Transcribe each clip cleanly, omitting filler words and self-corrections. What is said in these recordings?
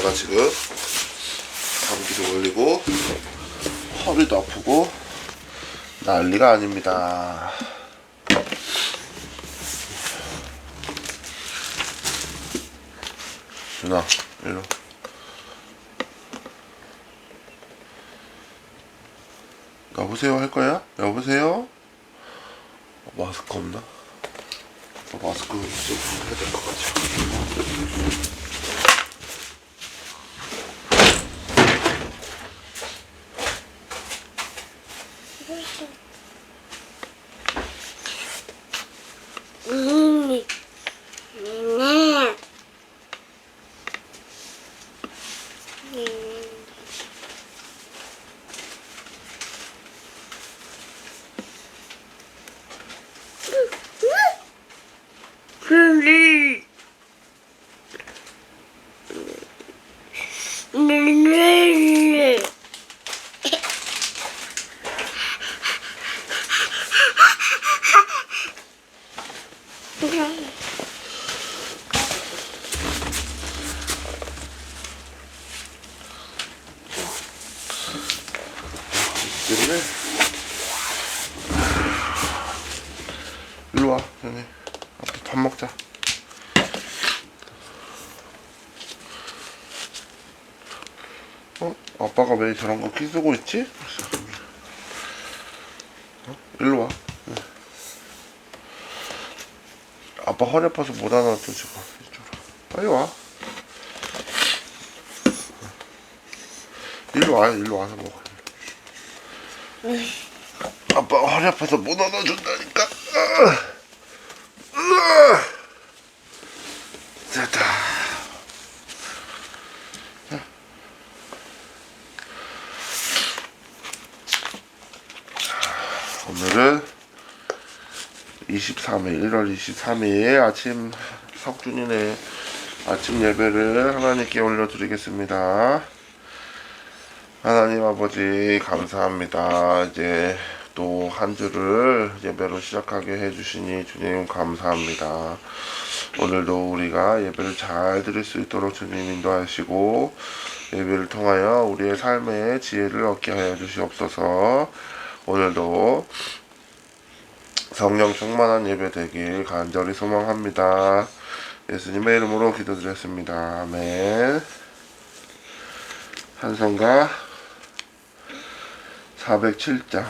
제가 지금 감기도 걸리고 허리도 아프고 난리가 아닙니다. 누나 일로. 여보세요 할 거야? 여보세요? 마스크 없나? 마스크 좀 해야 될 것 같아요. 때문에 일로 와, 전에 아빠 밥 먹자. 아빠가 왜 저런 거 키 쓰고 있지? 일로 와. 아빠 허리 아파서 못 안아줘 지금. 이쪽으로 빨리 와. 일로 와서 먹어. 아빠 허리 아파서 못 안아준다니까. 됐다. 오늘은 1월 23일 아침 석준이네 아침 예배를 하나님께 올려드리겠습니다. 하나님 아버지 감사합니다. 이제 또 한 주를 예배로 시작하게 해주시니 주님 감사합니다. 오늘도 우리가 예배를 잘 드릴 수 있도록 주님 인도하시고 예배를 통하여 우리의 삶에 지혜를 얻게 하여 주시옵소서. 오늘도 성령 충만한 예배 되길 간절히 소망합니다. 예수님의 이름으로 기도드렸습니다. 아멘. 찬송가 407장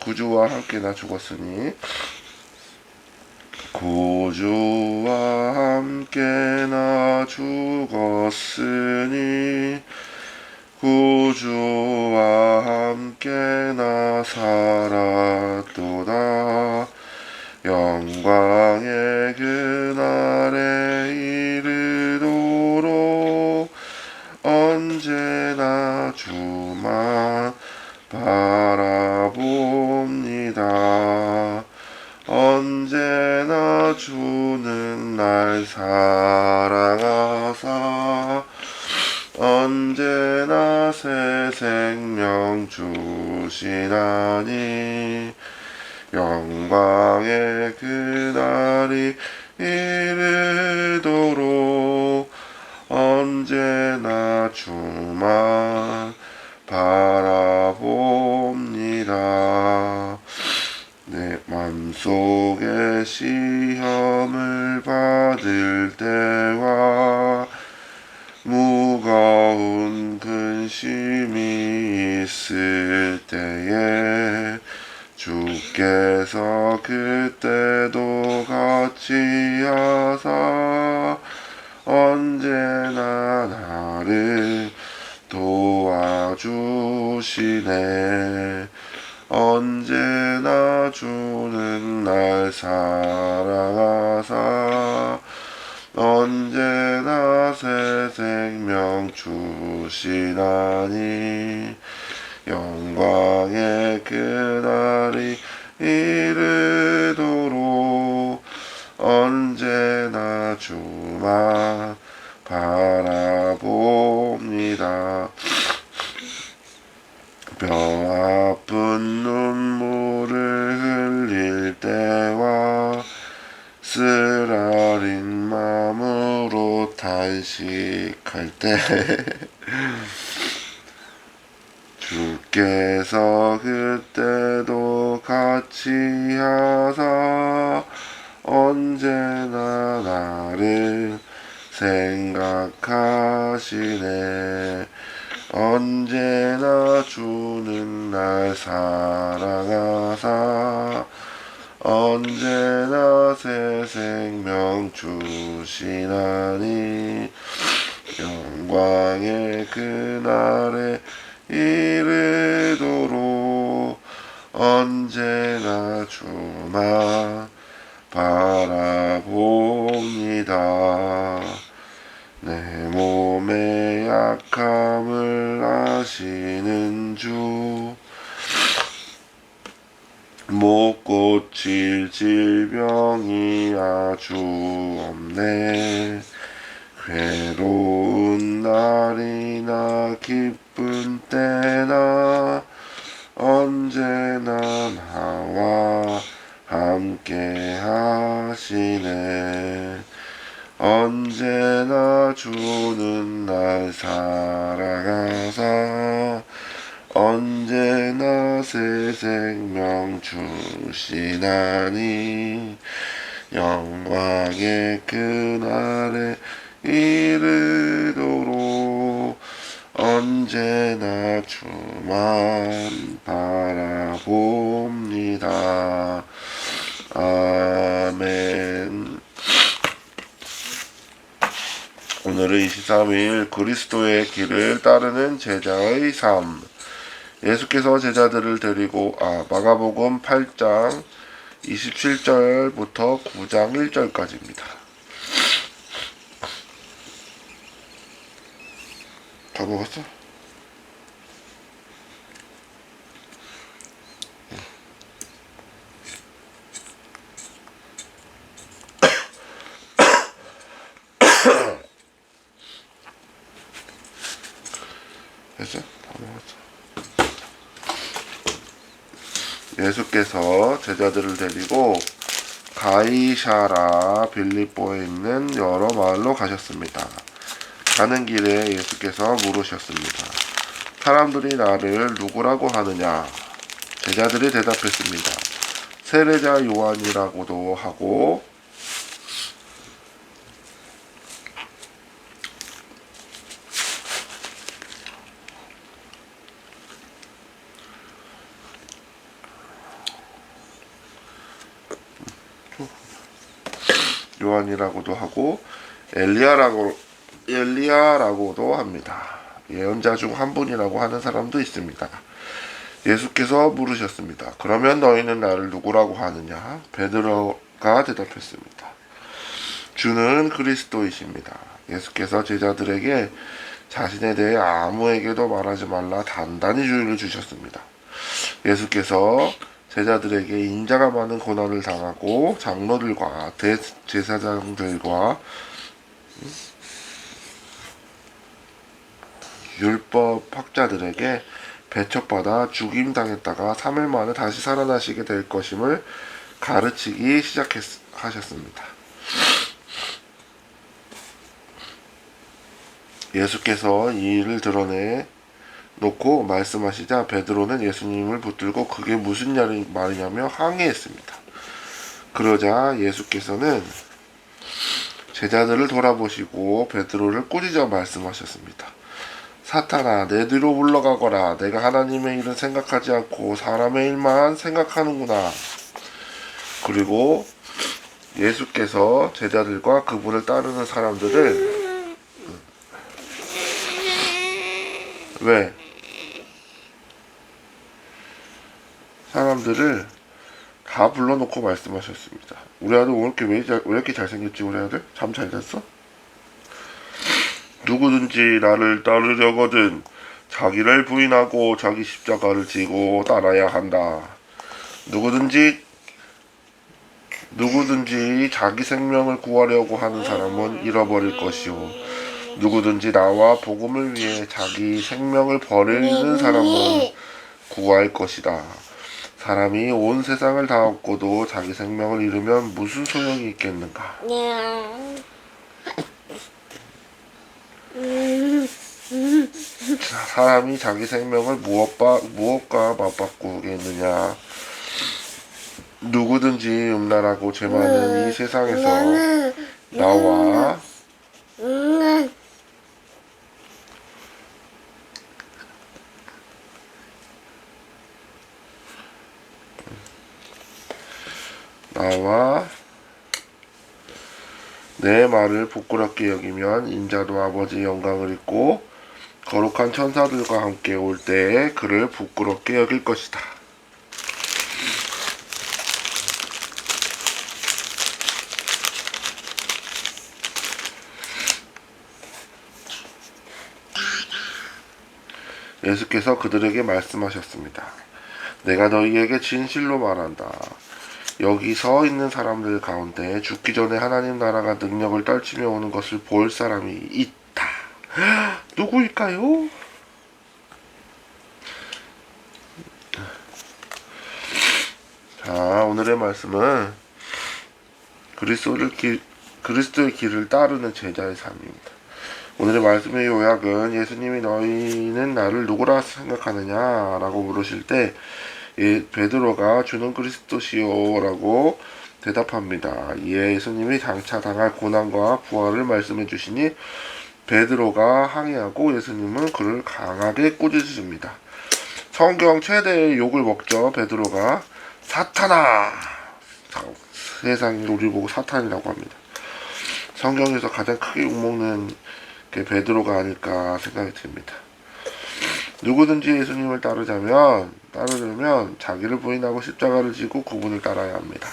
구주와 함께 나 죽었으니 구주와 함께 나 죽었으니 구주와 함께 나 살았도다. 영광의 그날에 이르도록 언제나 주만 바라봅니다. 언제나 주는 날 사랑하사 언제나 새 생명 주시나니 영광의 그날이 이르도록 언제나 주만 바라봅니다. 내 맘속에 시험을 받을 때와 무거운 근심이 있을 때에 주께서 그때도 같이 하사 언제나 나를 도와주시네. 언제나 주는 날 사랑하사 언제나 새 생명 주시나니 영광의 그날이 이르도록 언제나 주만 바라봅니다. 뼈 아픈 눈물을 흘릴 때와 쓰라린 마음으로 달 안식할 때 주께서 그때도 같이 하사 언제나 나를 생각하시네. 언제나 주는 날 사랑하사 언제나 새 생명 주시나니 영광의 그날에 이르도록 언제나 주만 바라봅니다. 내 몸의 약함을 아시는 주, 못 고칠 질병이 아주 없네. 괴로운 날이나 기쁜 때나 언제나 나와 함께 하시네. 언제나 주는 날 사랑하사 언제나 새 생명 주시나니 영광의 그날에 이르도록 언제나 주만 바라봅니다. 아멘. 오늘은 23일 그리스도의 길을 따르는 제자의 삶. 예수께서 제자들을 데리고 마가복음 8장 27절부터 9장 1절까지입니다. 다 먹었어? 됐어? 다 먹었어. 예수께서 제자들을 데리고 가이사라 빌립보에 있는 여러 마을로 가셨습니다. 가는 길에 예수께서 물으셨습니다. 사람들이 나를 누구라고 하느냐? 제자들이 대답했습니다. 세례자 요한이라고도 하고 엘리야라고도 합니다. 예언자 중 한 분이라고 하는 사람도 있습니다. 예수께서 물으셨습니다. 그러면 너희는 나를 누구라고 하느냐? 베드로가 대답했습니다. 주는 그리스도이십니다. 예수께서 제자들에게 자신에 대해 아무에게도 말하지 말라 단단히 주의를 주셨습니다. 예수께서 제자들에게 인자가 많은 고난을 당하고 장로들과 대제사장들과 율법 학자들에게 배척받아 죽임당했다가 3일 만에 다시 살아나시게 될 것임을 가르치기 시작하셨습니다. 예수께서 이 일을 드러내 놓고 말씀하시자 베드로는 예수님을 붙들고 그게 무슨 말이냐며 항의했습니다. 그러자 예수께서는 제자들을 돌아보시고 베드로를 꾸짖어 말씀하셨습니다. 사탄아, 내 뒤로 물러가거라. 내가 하나님의 일은 생각하지 않고 사람의 일만 생각하는구나. 그리고 예수께서 제자들과 그분을 따르는 사람들을 다 불러놓고 말씀하셨습니다. 우리 아들 오늘 왜 이렇게 잘생겼지? 우리 아들? 잠 잘 잤어? 누구든지 나를 따르려거든 자기를 부인하고 자기 십자가를 지고 따라야 한다. 누구든지 자기 생명을 구하려고 하는 사람은 잃어버릴 것이요. 누구든지 나와 복음을 위해 자기 생명을 버리는 사람은 구할 것이다. 사람이 온 세상을 다 얻고도 자기 생명을 잃으면 무슨 소용이 있겠는가? 사람이 자기 생명을 무엇과 맞바꾸겠느냐. 누구든지 음란하고 죄 많은 이 세상에서 나와 내 말을 부끄럽게 여기면 인자도 아버지의 영광을 입고 거룩한 천사들과 함께 올 때에 그를 부끄럽게 여길 것이다. 예수께서 그들에게 말씀하셨습니다. 내가 너희에게 진실로 말한다. 여기 서 있는 사람들 가운데 죽기 전에 하나님 나라가 능력을 떨치며 오는 것을 볼 사람이 있다. 누구일까요? 자, 오늘의 말씀은 그리스도의 길을 따르는 제자의 삶입니다. 오늘의 말씀의 요약은 예수님이 너희는 나를 누구라 생각하느냐 라고 물으실 때 베드로가 주는 그리스도시요 라고 대답합니다. 이에 예수님이 장차 당할 고난과 부활을 말씀해 주시니 베드로가 항의하고 예수님은 그를 강하게 꾸짖으십니다. 성경 최대의 욕을 먹죠. 베드로가 사탄아, 세상이 우리 보고 사탄이라고 합니다. 성경에서 가장 크게 욕먹는 게 베드로가 아닐까 생각이 듭니다. 누구든지 예수님을 따르려면 자기를 부인하고 십자가를 지고 그분을 따라야 합니다.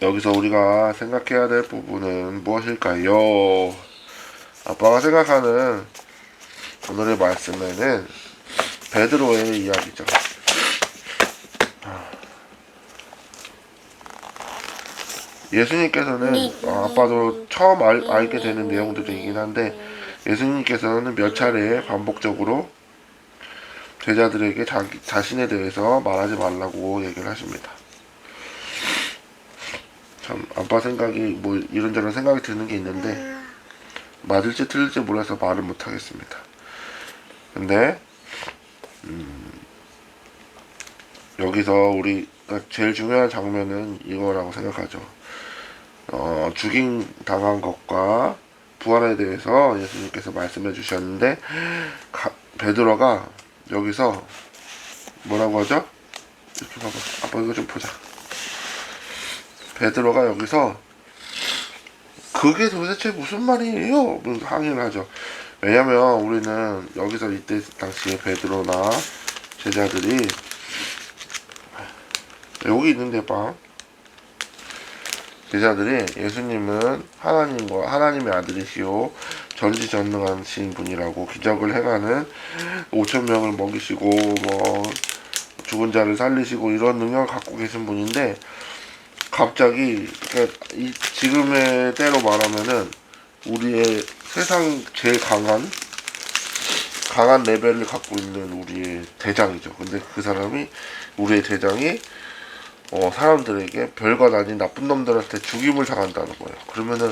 여기서 우리가 생각해야 될 부분은 무엇일까요? 아빠가 생각하는 오늘의 말씀에는 베드로의 이야기죠. 예수님께서는 아빠도 처음 알게 되는 내용들이긴 한데 예수님께서는 몇 차례 반복적으로 제자들에게 자신에 대해서 말하지 말라고 얘기를 하십니다. 참 아빠 생각이 뭐 이런저런 생각이 드는 게 있는데 맞을지 틀릴지 몰라서 말을 못 하겠습니다. 근데 여기서 우리가 제일 중요한 장면은 이거라고 생각하죠. 죽임 당한 것과 부활에 대해서 예수님께서 말씀해 주셨는데 베드로가 여기서 뭐라고 하죠? 이렇게 봐봐. 아빠 이거 좀 보자. 베드로가 여기서 그게 도대체 무슨 말이에요? 항의를 하죠. 왜냐면 우리는 여기서 이때 당시에 베드로나 제자들이 여기 있는데 봐. 제자들이 예수님은 하나님의 아들이시오 전지전능하신 분이라고 기적을 행하는 5,000명을 먹이시고 뭐 죽은 자를 살리시고 이런 능력을 갖고 계신 분인데 갑자기 그러니까 지금의 때로 말하면은 우리의 세상 제일 강한 레벨을 갖고 있는 우리의 대장이죠. 근데 그 사람이 우리의 대장이 사람들에게 별것 아닌 나쁜 놈들한테 죽임을 당한다는 거예요. 그러면은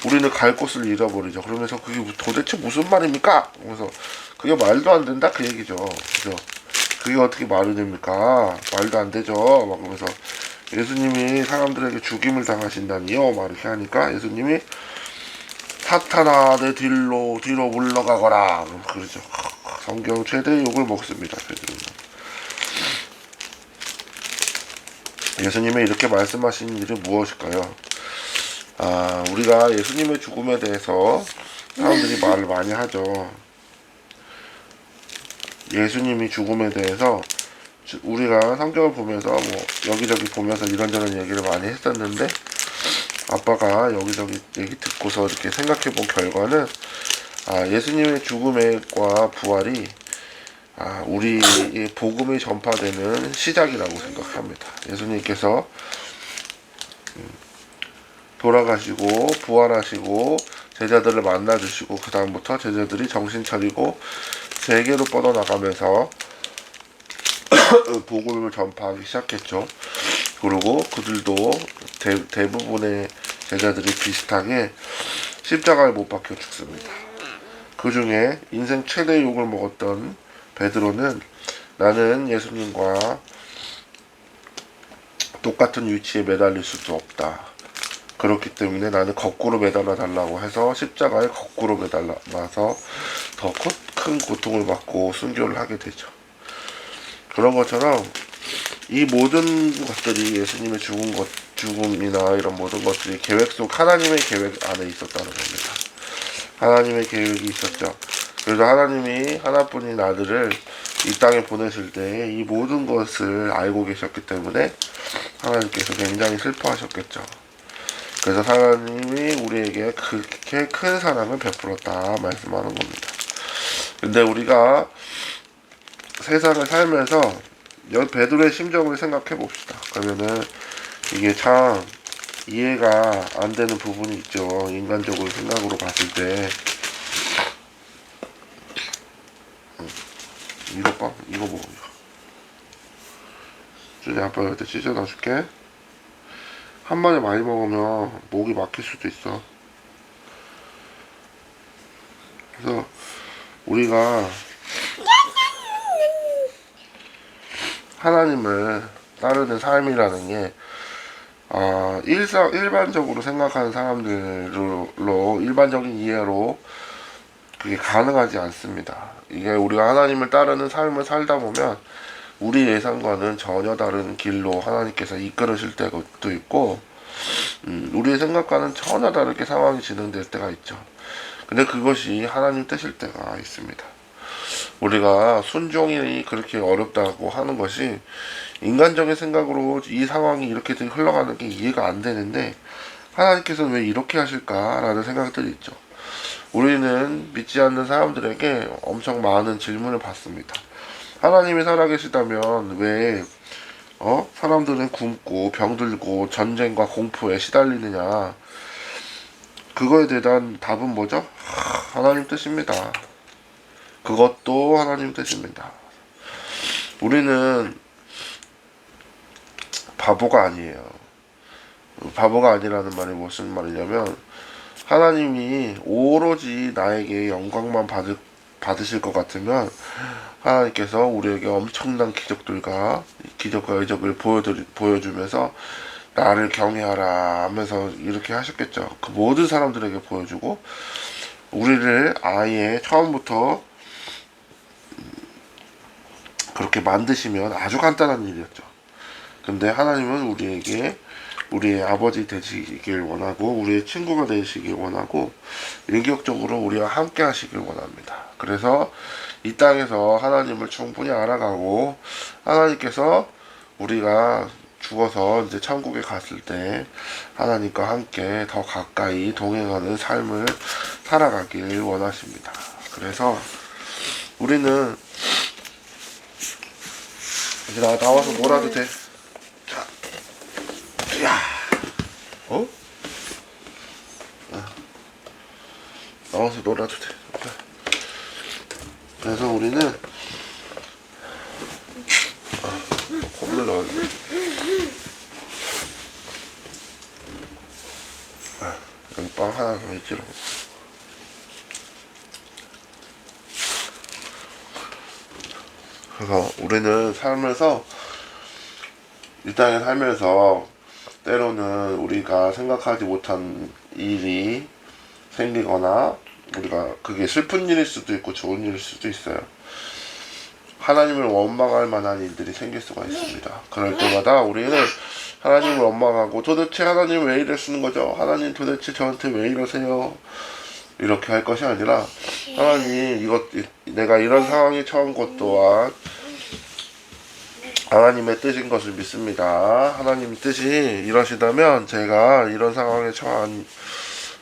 우리는 갈 곳을 잃어버리죠. 그러면서 그게 도대체 무슨 말입니까? 그래서 그게 말도 안 된다 그 얘기죠. 그죠? 그게 어떻게 말이 됩니까? 말도 안 되죠. 막 그러면서 예수님이 사람들에게 죽임을 당하신다니요. 막 이렇게 하니까 예수님이 사탄아 내 뒤로 물러가거라. 그러죠. 성경 최대의 욕을 먹습니다. 베드로는. 예수님이 이렇게 말씀하신 일은 무엇일까요? 우리가 예수님의 죽음에 대해서 사람들이 말을 많이 하죠. 예수님이 죽음에 대해서 우리가 성경을 보면서 뭐 여기저기 보면서 이런저런 얘기를 많이 했었는데 아빠가 여기저기 얘기 듣고서 이렇게 생각해 본 결과는 예수님의 죽음과 부활이 우리의 복음이 전파되는 시작이라고 생각합니다. 예수님께서 돌아가시고 부활하시고 제자들을 만나주시고 그 다음부터 제자들이 정신 차리고 세계로 뻗어나가면서 복음을 전파하기 시작했죠. 그리고 그들도 대부분의 제자들이 비슷하게 십자가에 못 박혀 죽습니다. 그 중에 인생 최대 욕을 먹었던 베드로는 나는 예수님과 똑같은 위치에 매달릴 수도 없다. 그렇기 때문에 나는 거꾸로 매달아 달라고 해서 십자가에 거꾸로 매달아서 더 큰 고통을 받고 순교를 하게 되죠. 그런 것처럼 이 모든 것들이 예수님의 죽음이나 이런 모든 것들이 계획 속 하나님의 계획 안에 있었다는 겁니다. 하나님의 계획이 있었죠. 그래서 하나님이 하나뿐인 아들을 이 땅에 보내실 때 이 모든 것을 알고 계셨기 때문에 하나님께서 굉장히 슬퍼하셨겠죠. 그래서 하나님이 우리에게 그렇게 큰 사랑을 베풀었다 말씀하는 겁니다. 근데 우리가 세상을 살면서 베드로의 심정을 생각해 봅시다. 그러면은 이게 참 이해가 안 되는 부분이 있죠. 인간적으로 생각으로 봤을 때. 이거 봐, 이거 먹어. 준이 아빠가 이때 찢어 놔줄게. 한 번에 많이 먹으면 목이 막힐 수도 있어. 그래서 우리가 하나님을 따르는 삶이라는 게 일반적으로 생각하는 사람들로 일반적인 이해로 그게 가능하지 않습니다. 이게 우리가 하나님을 따르는 삶을 살다 보면 우리 예상과는 전혀 다른 길로 하나님께서 이끌으실 때도 있고 우리의 생각과는 전혀 다르게 상황이 진행될 때가 있죠. 근데 그것이 하나님 뜻일 때가 있습니다. 우리가 순종이 그렇게 어렵다고 하는 것이 인간적인 생각으로 이 상황이 이렇게 흘러가는 게 이해가 안 되는데 하나님께서는 왜 이렇게 하실까라는 생각들이 있죠. 우리는 믿지 않는 사람들에게 엄청 많은 질문을 받습니다. 하나님이 살아계시다면 왜 사람들은 굶고 병들고 전쟁과 공포에 시달리느냐. 그거에 대한 답은 뭐죠? 하나님 뜻입니다. 그것도 하나님 뜻입니다. 우리는 바보가 아니에요. 바보가 아니라는 말이 무슨 말이냐면 하나님이 오로지 나에게 영광만 받으실 것 같으면 하나님께서 우리에게 엄청난 기적과 이적을 보여주면서 나를 경외하라 하면서 이렇게 하셨겠죠. 그 모든 사람들에게 보여주고 우리를 아예 처음부터 그렇게 만드시면 아주 간단한 일이었죠. 근데 하나님은 우리에게 우리의 아버지 되시길 원하고 우리의 친구가 되시길 원하고 인격적으로 우리와 함께 하시길 원합니다. 그래서 이 땅에서 하나님을 충분히 알아가고 하나님께서 우리가 죽어서 이제 천국에 갔을 때 하나님과 함께 더 가까이 동행하는 삶을 살아가길 원하십니다. 그래서 우리는 이제 나와서 놀아도 돼. 자, 야, 나와서 놀아도 돼. 그래서 우리는 콧물 넣었네. 여기 빵 하나 더 있지롱. 그래서 우리는 살면서 이 땅에 살면서 때로는 우리가 생각하지 못한 일이 생기거나 우리가 그게 슬픈 일일 수도 있고 좋은 일일 수도 있어요. 하나님을 원망할 만한 일들이 생길 수가 있습니다. 그럴 때마다 우리는 하나님을 원망하고 도대체 하나님 왜 이러시는 거죠? 하나님 도대체 저한테 왜 이러세요? 이렇게 할 것이 아니라 하나님 내가 이런 상황에 처한 것 또한 하나님의 뜻인 것을 믿습니다. 하나님 뜻이 이러시다면 제가 이런 상황에 처한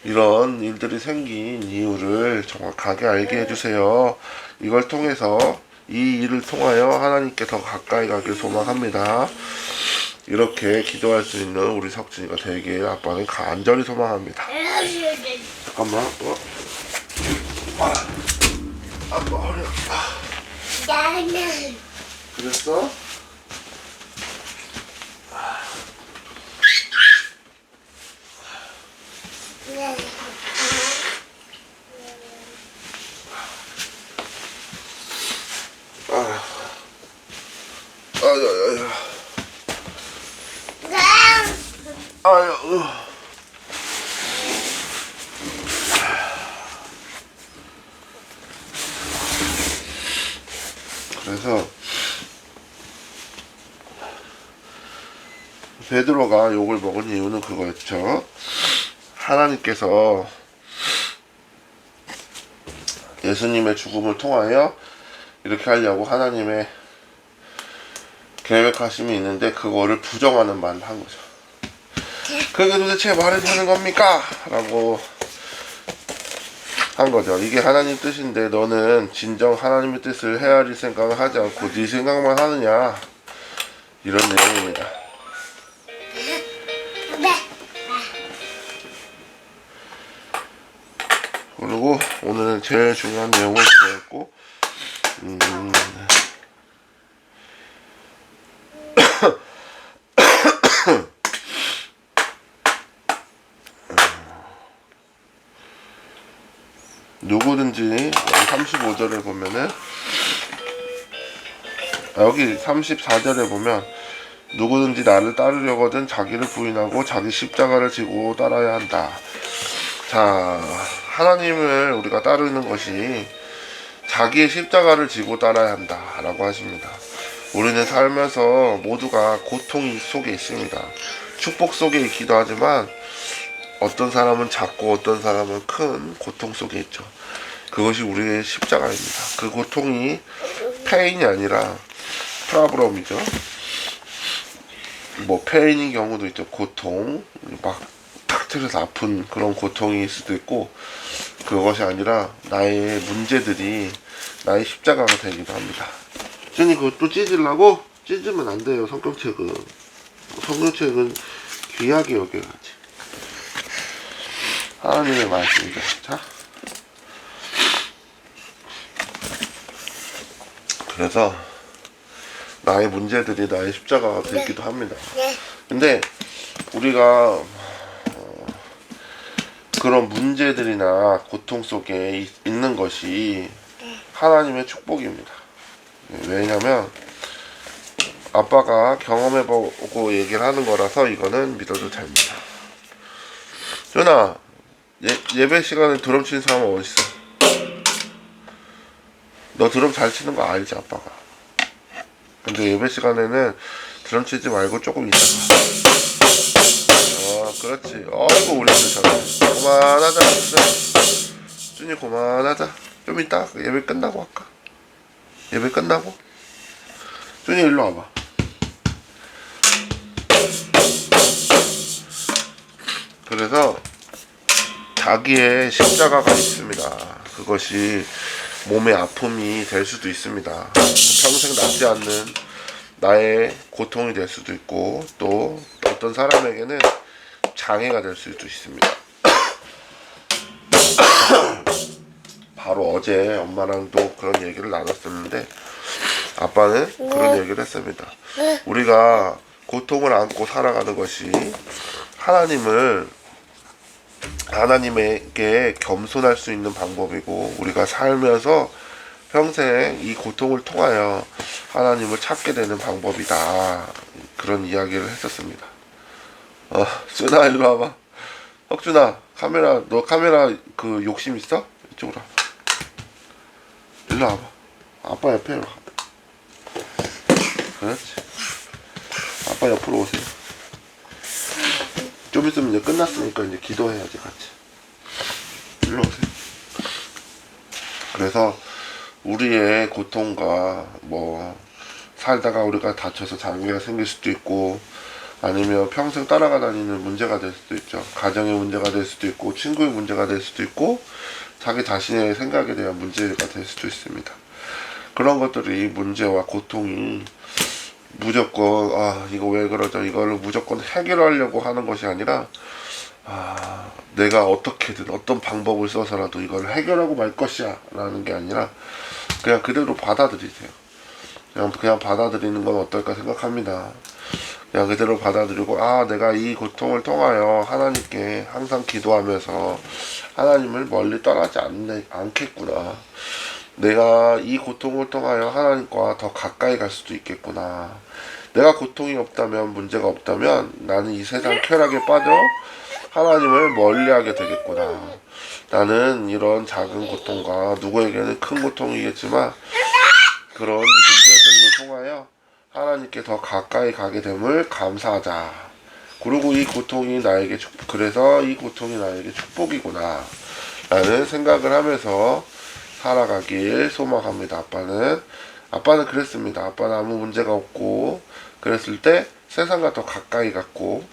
이런 일들이 생긴 이유를 정확하게 알게 해주세요. 이걸 통해서 이 일을 통하여 하나님께 더 가까이 가길 소망합니다. 이렇게 기도할 수 있는 우리 석진이가 되길 아빠는 간절히 소망합니다. 잠깐만. 아빠 허리 아파. 그랬어? 아유. 그래서 베드로가 욕을 먹은 이유는 그거였죠. 하나님께서 예수님의 죽음을 통하여 이렇게 하려고 하나님의 계획하심이 있는데 그거를 부정하는 말을 한 거죠. 그게 도대체 말이 되는 겁니까? 라고 한 거죠. 이게 하나님 뜻인데 너는 진정 하나님의 뜻을 헤아릴 생각을 하지 않고 네 생각만 하느냐, 이런 내용입니다. 그리고 오늘은 제일 중요한 내용을 배웠고, 누구든지 35절에 보면은, 여기 34절에 보면 누구든지 나를 따르려거든 자기를 부인하고 자기 십자가를 지고 따라야 한다. 자, 하나님을 우리가 따르는 것이 자기의 십자가를 지고 따라야 한다 라고 하십니다. 우리는 살면서 모두가 고통 속에 있습니다. 축복 속에 있기도 하지만 어떤 사람은 작고 어떤 사람은 큰 고통 속에 있죠. 그것이 우리의 십자가입니다. 그 고통이 페인이 아니라 프라브럼이죠. 뭐 페인인 경우도 있죠. 고통, 막 탁 트려서 아픈 그런 고통일 수도 있고, 그것이 아니라 나의 문제들이 나의 십자가가 되기도 합니다. 준이 그것도 찢으려고? 찢으면 안 돼요. 성경책은 귀하게 여겨야지. 하나님의 말씀이죠. 자, 그래서 나의 문제들이 나의 십자가가 되기도 합니다. 근데 우리가 그런 문제들이나 고통 속에 있는 것이 하나님의 축복입니다. 왜냐면 아빠가 경험해보고 얘기를 하는 거라서 이거는 믿어도 됩니다. 준아, 예배 시간에 드럼 치는 사람은 어디 있어? 너 드럼 잘 치는 거 알지, 아빠가? 근데 예배 시간에는 드럼 치지 말고 조금 있다가. 그렇지. 어이구, 우리 애들 잘하네. 그만하자, 진짜. 준이 그만하자. 좀 이따 예배 끝나고 할까? 예배 끝나고? 준이 일로 와봐. 그래서 자기의 십자가가 있습니다. 그것이 몸의 아픔이 될 수도 있습니다. 평생 낫지 않는 나의 고통이 될 수도 있고, 또 어떤 사람에게는 장애가 될 수도 있습니다. 바로 어제 엄마랑도 그런 얘기를 나눴었는데, 아빠는 그런 얘기를 했습니다. 우리가 고통을 안고 살아가는 것이 하나님에게 겸손할 수 있는 방법이고, 우리가 살면서 평생 이 고통을 통하여 하나님을 찾게 되는 방법이다. 그런 이야기를 했었습니다. 준아 일로 와봐. 혁준아, 너 카메라 그 욕심 있어? 이쪽으로 와봐. 일로 와봐. 아빠 옆에 와봐. 그렇지. 아빠 옆으로 오세요. 좀 있으면 이제 끝났으니까 이제 기도해야지 같이. 일로 오세요. 그래서 우리의 고통과 뭐 살다가 우리가 다쳐서 장애가 생길 수도 있고, 아니면 평생 따라가 다니는 문제가 될 수도 있죠. 가정의 문제가 될 수도 있고, 친구의 문제가 될 수도 있고, 자기 자신의 생각에 대한 문제가 될 수도 있습니다. 그런 것들이 문제와 고통이 무조건 이거 왜 그러죠, 이거를 무조건 해결하려고 하는 것이 아니라 내가 어떻게든 어떤 방법을 써서라도 이걸 해결하고 말 것이야 라는 게 아니라 그냥 그대로 받아들이세요. 그냥 받아들이는 건 어떨까 생각합니다. 그냥 그대로 받아들이고, 아, 내가 이 고통을 통하여 하나님께 항상 기도하면서 하나님을 멀리 떠나지 않겠구나. 내가 이 고통을 통하여 하나님과 더 가까이 갈 수도 있겠구나. 내가 고통이 없다면, 문제가 없다면 나는 이 세상 쾌락에 빠져 하나님을 멀리하게 되겠구나. 나는 이런 작은 고통과 누구에게는 큰 고통이겠지만 그런 문제들로 통하여 하나님께 더 가까이 가게 됨을 감사하자. 그리고 이 고통이 나에게 그래서 이 고통이 나에게 축복이구나 라는 생각을 하면서 살아가길 소망합니다. 아빠는 그랬습니다. 아빠는 아무 문제가 없고 그랬을 때 세상과 더 가까이 갔고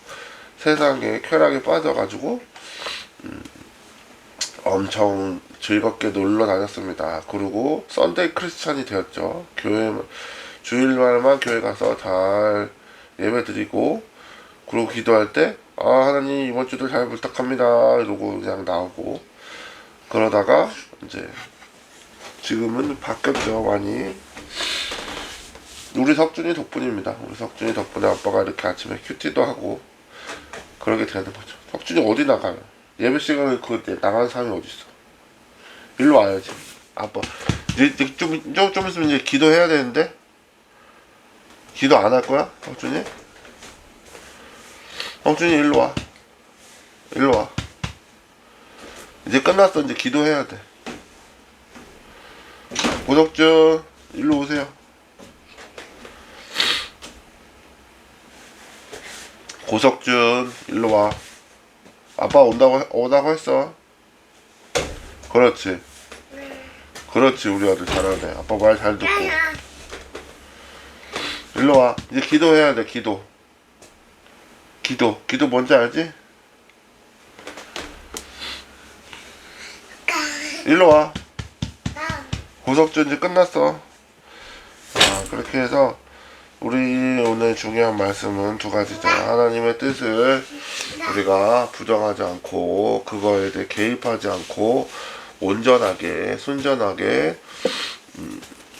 세상의 쾌락에 빠져가지고 엄청 즐겁게 놀러 다녔습니다. 그리고 썬데이 크리스찬이 되었죠. 주일날만 교회 가서 잘 예배 드리고 그리고 기도할 때 하나님 이번 주도 잘 부탁합니다 이러고 그냥 나오고 그러다가 이제 지금은 바뀌었죠. 많이. 우리 석준이 덕분입니다. 우리 석준이 덕분에 아빠가 이렇게 아침에 큐티도 하고 그러게 되는 거죠. 석준이 어디 나가요? 예배 시간에 나가는 사람이 어디 있어? 일로 와야지. 아빠 이제 좀 있으면 이제 기도해야 되는데 기도 안 할 거야? 석준이? 석준이 일로 와. 일로 와. 이제 끝났어. 이제 기도해야 돼. 고석준 일로 오세요. 고석준 일로 와. 아빠 오다고 했어. 그렇지. 그렇지. 우리 아들 잘하네. 아빠 말 잘 듣고. 일로 와. 이제 기도해야 돼. 기도 뭔지 알지? 일로 와. 고석준 이제 끝났어. 그렇게 해서 우리 오늘 중요한 말씀은 두 가지죠. 하나님의 뜻을 우리가 부정하지 않고 그거에 대해 개입하지 않고 온전하게 순전하게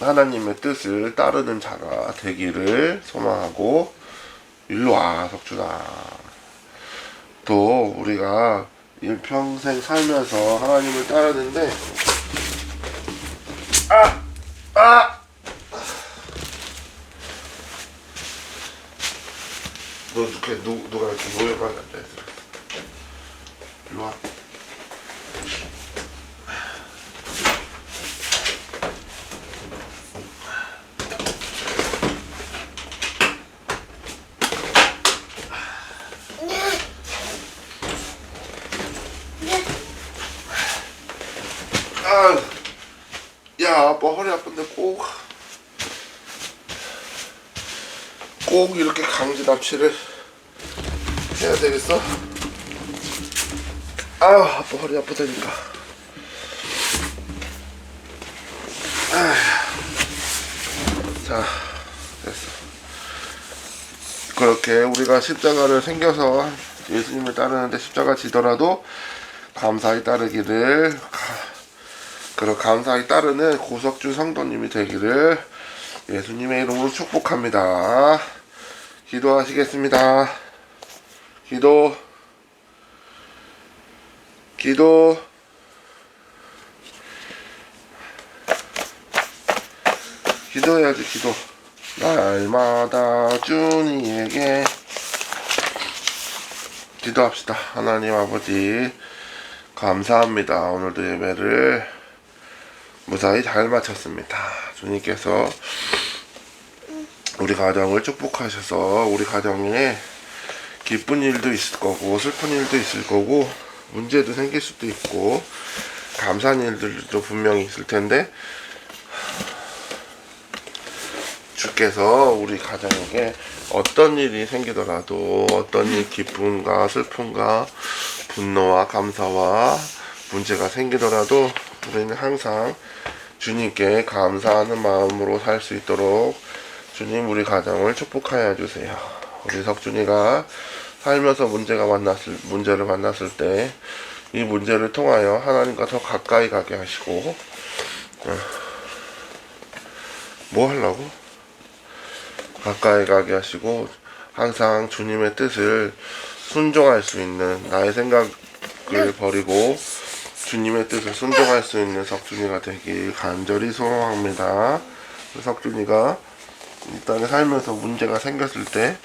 하나님의 뜻을 따르는 자가 되기를 소망하고 일로 와 석준아. 또 우리가 일평생 살면서 하나님을 따르는데 누가 이렇게 모여가지고 앉아있어. 일로와. 야, 아빠 허리 아픈데 꼭 이렇게 강제 납치를 해야 되겠어? 아빠 허리 아프다니까. 자, 됐어. 그렇게 우리가 십자가를 생겨서 예수님을 따르는데 십자가 지더라도 감사히 따르기를 감사히 따르는 고석준 성도님이 되기를 예수님의 이름으로 축복합니다. 기도하시겠습니다. 기도. 기도해야지. 기도. 날마다 주님에게 기도합시다. 하나님 아버지 감사합니다. 오늘도 예배를 무사히 잘 마쳤습니다. 주님께서 우리 가정을 축복하셔서 우리 가정에 기쁜 일도 있을 거고 슬픈 일도 있을 거고 문제도 생길 수도 있고 감사한 일들도 분명히 있을 텐데 주께서 우리 가정에게 어떤 일이 생기더라도 어떤 일 기쁨과 슬픔과 분노와 감사와 문제가 생기더라도 우리는 항상 주님께 감사하는 마음으로 살 수 있도록 주님 우리 가정을 축복하여 주세요. 우리 석준이가 살면서 문제를 만났을 때 이 문제를 통하여 하나님과 더 가까이 가게 하시고 뭐 하려고? 가까이 가게 하시고 항상 주님의 뜻을 순종할 수 있는, 나의 생각을 버리고 주님의 뜻을 순종할 수 있는 석준이가 되길 간절히 소원합니다. 석준이가 이 땅에 살면서 문제가 생겼을 때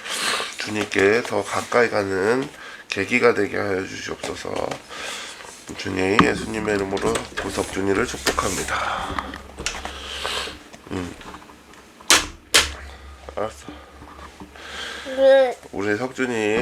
주님께 더 가까이 가는 계기가 되게 하여 주시옵소서. 주님 예수님의 이름으로 구석준이를 축복합니다. 알았어. 우리 석준이